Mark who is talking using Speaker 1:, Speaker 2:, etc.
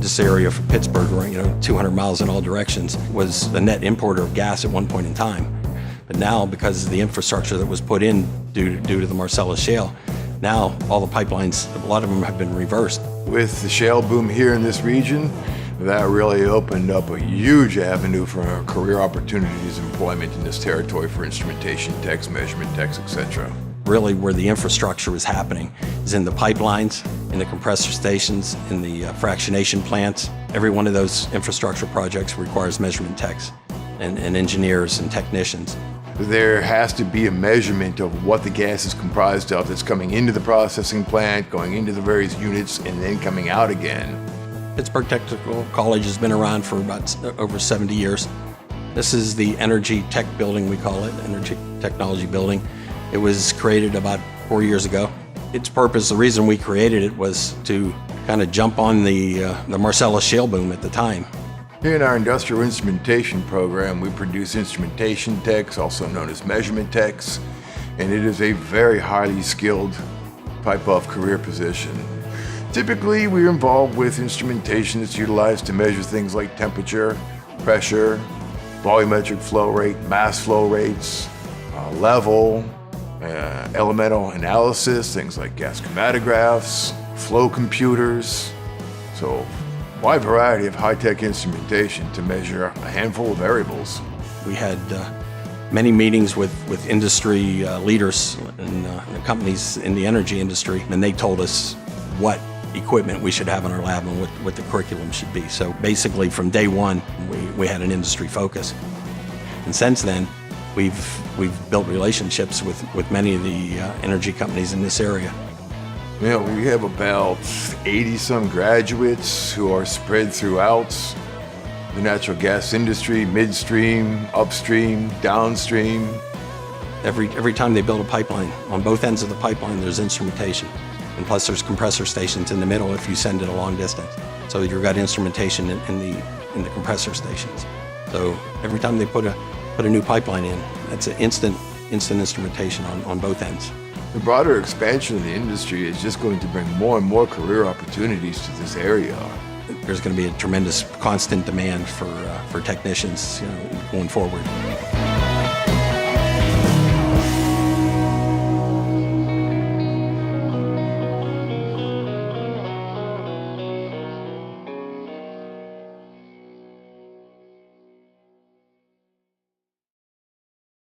Speaker 1: This area for Pittsburgh, 200 miles in all directions, was a net importer of gas at one point in time. But now, because of the infrastructure that was put in due to the Marcellus Shale, now all the pipelines, a lot of them have been reversed.
Speaker 2: With the shale boom here in this region, that really opened up a huge avenue for career opportunities, employment in this territory for instrumentation techs, measurement techs, etc.
Speaker 1: Really where the infrastructure is happening is in the pipelines, in the compressor stations, in the fractionation plants. Every one of those infrastructure projects requires measurement techs and engineers and technicians.
Speaker 2: There has to be a measurement of what the gas is comprised of that's coming into the processing plant, going into the various units, and then coming out again.
Speaker 1: Pittsburgh Technical College has been around for about over 70 years. This is the Energy Tech Building, we call it, Energy Technology Building. It was created about 4 years ago. Its purpose, the reason we created it, was to kind of jump on the Marcellus Shale boom at the time.
Speaker 2: Here in our industrial instrumentation program, we produce instrumentation techs, also known as measurement techs, and it is a very highly skilled type of career position. Typically, we're involved with instrumentation that's utilized to measure things like temperature, pressure, volumetric flow rate, mass flow rates, level, elemental analysis, things like gas chromatographs, flow computers. So, wide variety of high-tech instrumentation to measure a handful of variables.
Speaker 1: We had many meetings with industry leaders and companies in the energy industry, and they told us what equipment we should have in our lab and what the curriculum should be. So basically from day one, we had an industry focus. And since then, we've built relationships with many of the energy companies in this area.
Speaker 2: We have about 80-some graduates who are spread throughout the natural gas industry, midstream, upstream, downstream.
Speaker 1: Every time they build a pipeline, on both ends of the pipeline, there's instrumentation. And plus there's compressor stations in the middle if you send it a long distance. So you've got instrumentation in the compressor stations. So every time they put a new pipeline in, that's an instant instrumentation on both ends.
Speaker 2: The broader expansion of the industry is just going to bring more and more career opportunities to this area.
Speaker 1: There's going to be a tremendous constant demand for technicians going forward.